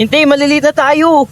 Hindi, malilita tayo.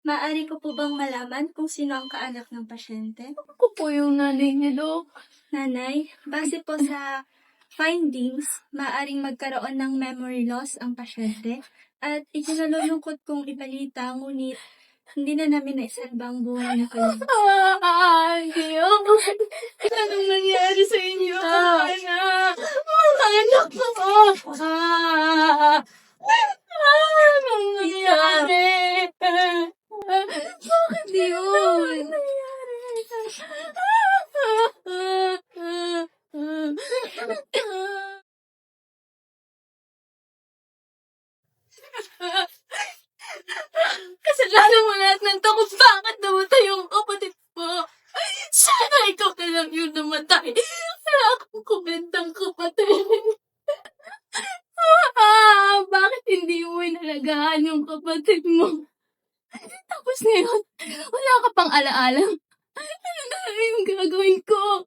Maaari ko po bang malaman kung sino ang kaanak ng pasyente? Ako po yung nanay niya, Dok. Nanay, base po sa findings, maaaring magkaroon ng memory loss ang pasyente at ikinalulungkot kong ibalita, ngunit hindi na namin naisalba ang buhay na kayo. Diyos! Anong nangyari sa inyo? Anak! Anak ko! Anong nangyari? Bakit yun? Kasalanan mo lahat ng takot. Bakit namatay yung kapatid mo? Sana ikaw na lang yung namatay. Wala akong kumendang kapatid. Bakit hindi mo inalagaan yung kapatid mo? Tapos ngayon, wala ka pang alaala. Ano na yung gagawin ko?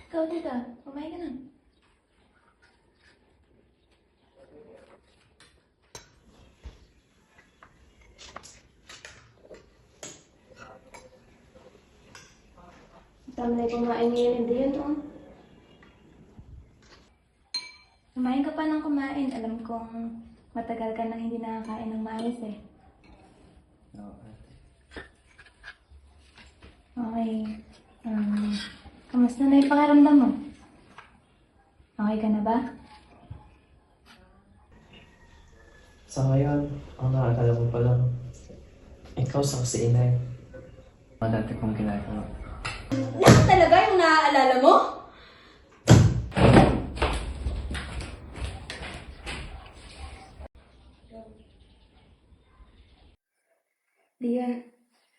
Ikaw, tita. Kumain ka na. Tama na kumain ngayon, hindi yun, oh. Kumain ka pa ng kumain. Alam kong matagal ka nang hindi nakakain ng maayos eh. Okay. Kamusta na yung pakiramdam mo? Okay ka na ba? Sa ngayon, ang nakakala ko pa lang, ikaw sa si inay. Mga dati kong ginagawa. Lahat talaga yung naaalala mo? Lian,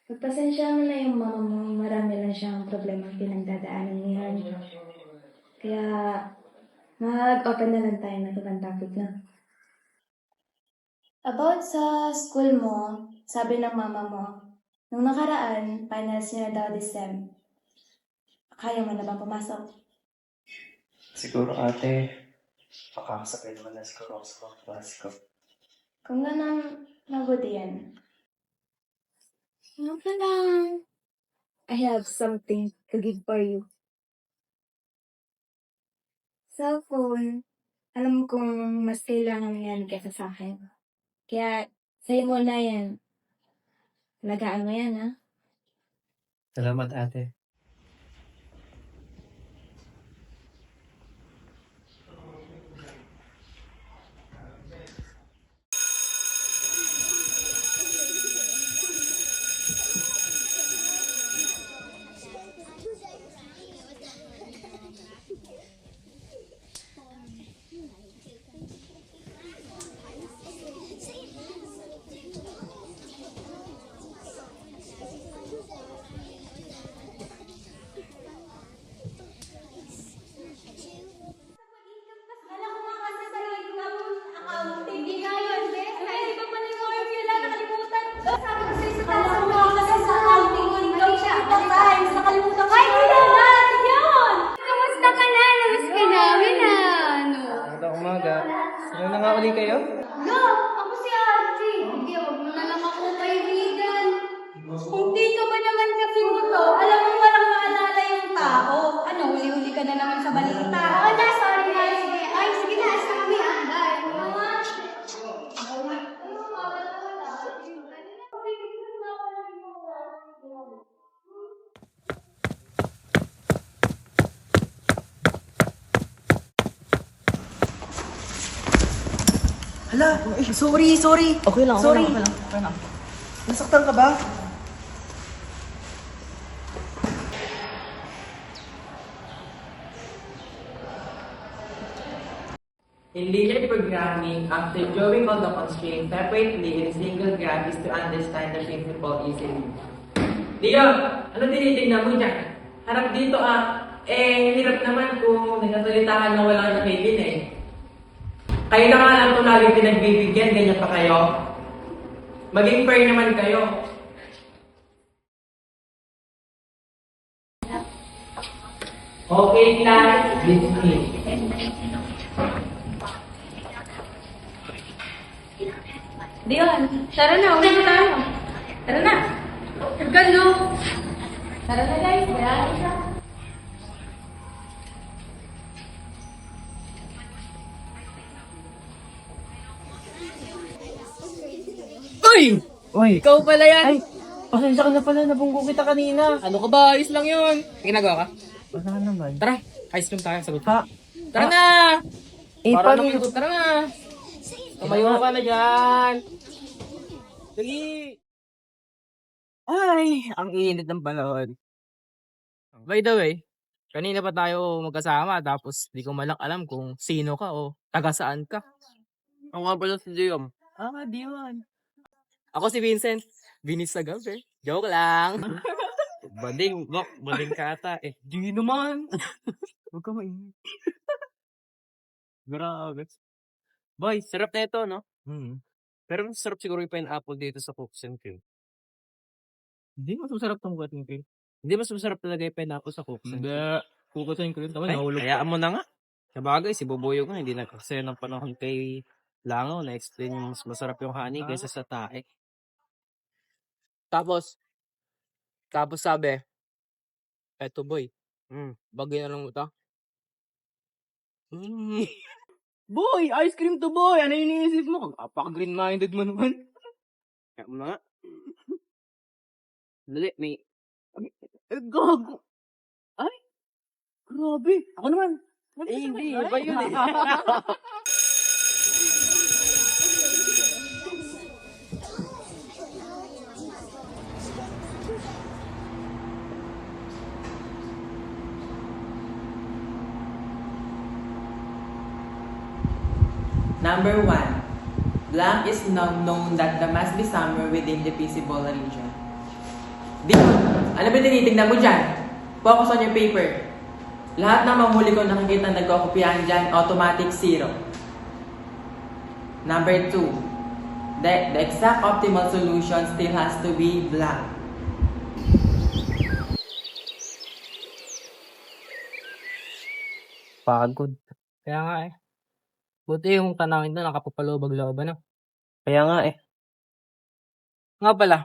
pagpasensya mo na yung mama mo. Marami lang siyang problema pinagdadaanan ngayon. Kaya, mag-open na lang tayo ng ibang topic na. About sa school mo, sabi ng mama mo, nung nakaraan, finals niya na daw this sem. Kaya mo na bang pumasok? Siguro ate, makakasabay naman na siguro ako sa mga klase ko. Kung ganang mabuti yan. Ano ka lang? I have something to give for you. Cellphone. Alam kong mas kailangan mo yan kaysa sa akin. Kaya, sa'yo mo na yan. Alagaan mo yan, ha? Salamat ate. Hala, sorry. Okay lang, Sorry. okay lang. Nasaktan ka ba? In linear programming, after drawing all the constraints separately in single graph is to understand the principle easily. Leon, ano tinitignan mo dyan? Harap dito hirap naman kung nagsasalita ka na walang nakikin eh. Kayo na nga lang ito lagi pinagbibigyan, ganyan pa kayo. Maging fair naman kayo. Okay, class, dismiss. Diyon, tara na, uwi na tayo. Tara na. Gano. Tara na guys, marami siya. Uy! Ikaw pala yan. Ay! Pasensya ka na pala, nabunggo kita kanina. Ano ka ba? Ayos lang yun. Ginagawa ka? Wala ka naman. Tara, ice cream tayo. Sagot Ha? Tara na! Eh, Para paano- naman ito. Tara na! Tumayo ka na dyan! Sige! Ay, ang init ng panahon. By the way, kanina pa tayo magkasama tapos di ko malak alam kung sino ka o taga saan ka. Ako nga pala si Jayom. Diwan. Ako si Vincent. Vinis sa gabi. Joke lang. Bading, Bok. Bading ka ata eh. Di naman. Huwag ka mainit. Grabe. Boy, sarap na ito, no? Hmm. Pero mas sarap siguro yung pineapple dito sa Cooks and Cream. Hindi mas masarap tong cotton cream. Hindi mas masarap talaga yung pineapple sa Cooks and Cream. Hindi. Kukutin ko yun. Tama, Ay, nahulog. hayaan mo na nga. Sabagay, si Boboyo nga, hindi na kasi ng panahon kay Langaw na-explain yung mas masarap yung honey kaysa sa tae. Tapos sabi, eto boy, Mm. bagay na lang mo ta. Mm. Boy, ice cream to boy. Ano yung iniisip mo? Apaka-green-minded mo naman. Hayaan mo na nga. Dali, may... Gago. Ay, grabe. Ako naman. hindi, iba yun eh. Number 1. Blank is now known that there must be somewhere within the visible region. Di, ano ba tinitignan mo dyan? Focus on your paper. Lahat ng mahuli ko nakikita nagkokopyahan dyan, automatic 0. Number 2. The exact optimal solution still has to be blank. Pagod. Kaya nga eh. Buti yung tanawin na nakapapalobag-loob na. Kaya nga eh. Nga pala.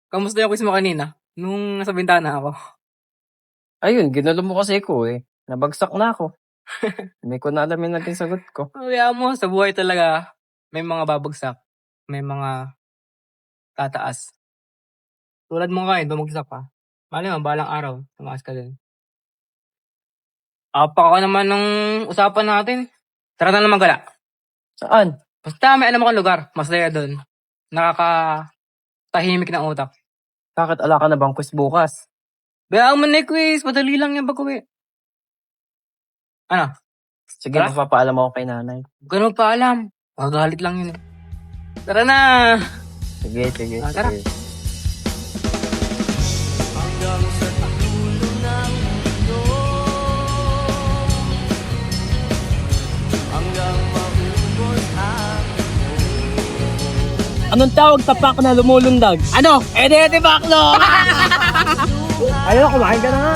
Kamusta yung quiz mo kanina? Nung nasa bintana ako. Ayun, ginalo mo kasi ko eh. Nabagsak na ako. Hindi ko na alam yung naging sagot ko. Kaya mo, sa buhay talaga, may mga babagsak. May mga tataas. Tulad mo ngayon, bumagsak pa. Mali mo, balang araw, tumaas ka din. Apak ako naman ng usapan natin. Tara na naman gala. Saan? Basta may alam akong lugar, masaya doon. Nakakatahimik ng utak. Bakit ala ka na bang quiz bukas? Bayaan mo na yung quiz, madali lang yan pag-uwi. Ano? Sige, Tara. mapapaalam ako kay nanay. Huwag ka na magpaalam. Magagalit lang yun eh. Tara na! Sige. Tara. sige. Anong tawag tapak na lumulundag? Ano? Ede baklo! Ayun, kumain ka na nga.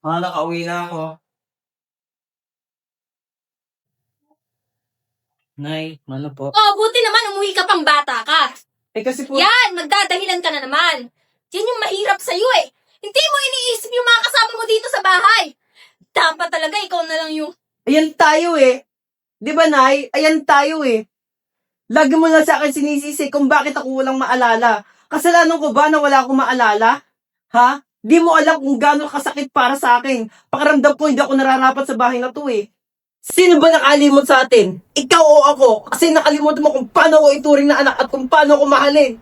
Nakauwi na ako. Nay, ano po? Oh, buti naman umuwi ka pang bata ka. Kasi po... Yan, magdadahilan ka na naman. Yan yung mahirap sa'yo eh. Hindi mo iniisip yung mga kasama mo dito sa bahay. Dapat talaga ikaw na lang yung... Ayan tayo eh. Di ba, Nay? Ayan tayo eh. Lagi mo na sa akin sinisisi kung bakit ako walang maalala. Kasalanan ko ba na wala akong maalala? Ha? Di mo alam kung gaano kasakit para sa akin. Pakiramdam ko hindi ako nararapat sa bahay na to eh. Sino ba nakalimot sa atin? Ikaw o ako? Kasi nakalimutan mo kung paano ko ituring na anak at kung paano ko mahalin.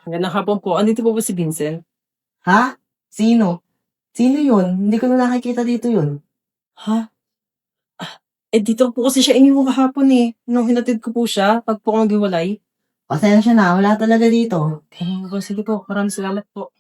Magandang hapon po. Andito po ba si Vincent? Ha? Sino? Sino yun? Hindi ko na nakikita dito yun. Ha? Dito po kasi siya iniwan kahapon eh. Nung hinatid ko po siya, pag po ako naghiwalay. Pasensya na, wala talaga dito. Sige po, maraming salamat po.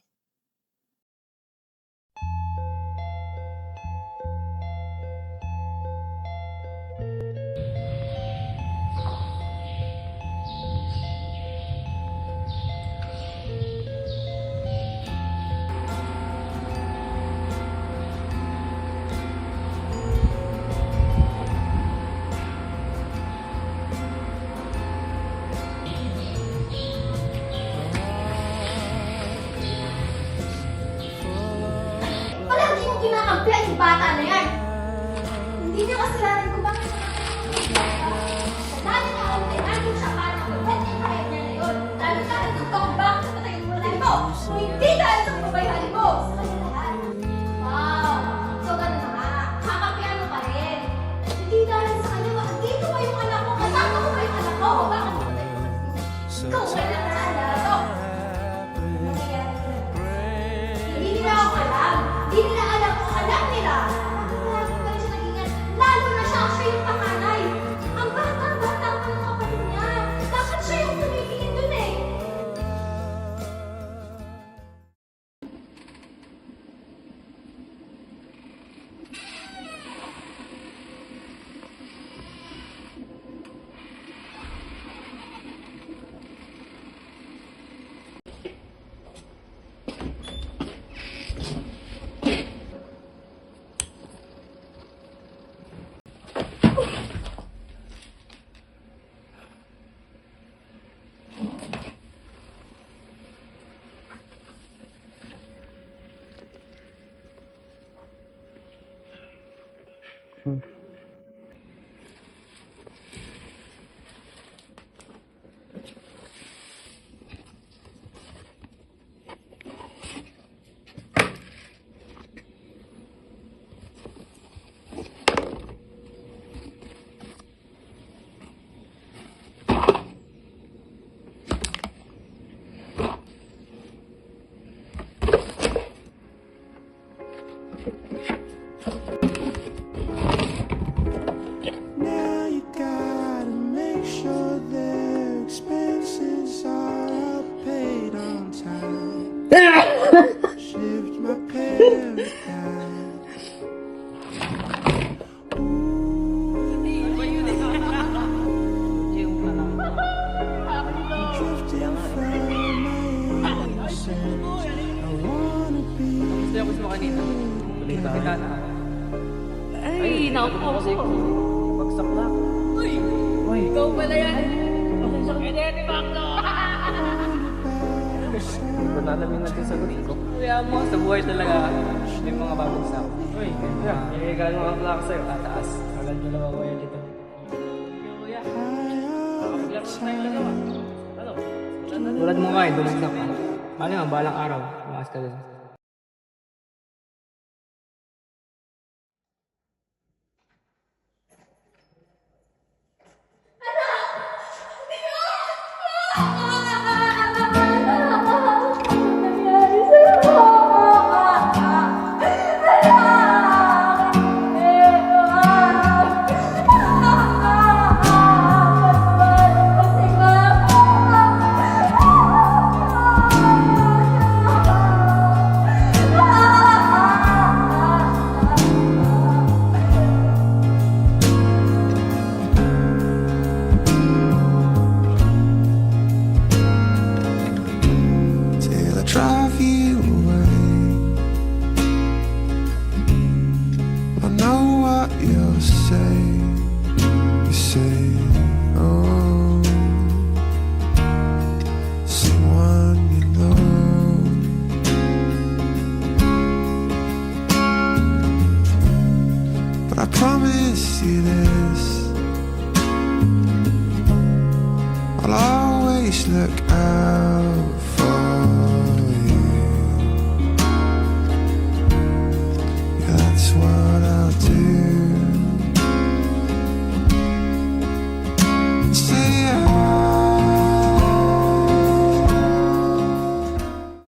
Palagi mong kinakampihan yung bata na yan. Hindi niya kasalanan kung bakit dahil nga ang tinagin siya para mag-event yung kahit niya na yun. Lalo dahil kung kung bakit sa patay yung mulay mo. Kung hindi dahil sa pabayaan mo. Sa kanya lahat. Wow. So ganun na nga. Kakampihan mo pa rin. Hindi dahil sa kanya. Dito pa yung anak ko. Kasama ko pa yung anak ko. Bakit mo patay yung anak ko? Ikaw wala ka sa anak. Hindi nila ako alam. Hindi nila alam kung alam nila. Lagi pa rin siya naging lalo na siya yung panganay. Ang bata-bata pa ng kapatid niya. Dapat siya yung tumingin dun eh. Now you gotta make sure their expenses are paid on time. Shift my paradigm. Drifting from my innocence. I wanna be. Gusto ko sa kanina. Kita na. Ay, naku po. Bagsak na ako. Ikaw pala yan. Hindi ko na alam yung naging sagot ko. Kaya mo, sa buhay talaga, may mga babagsak. Uy, kaya. Galing mga plaka sa'yo. Tataas. Agad mo naman kuya dito. Maglaro tayo dalawa. Ano? Tulad mo nga eh, dumagsak ka. Mali nga, balang araw. Tumakas ka din. Anak! promise you this, I'll always look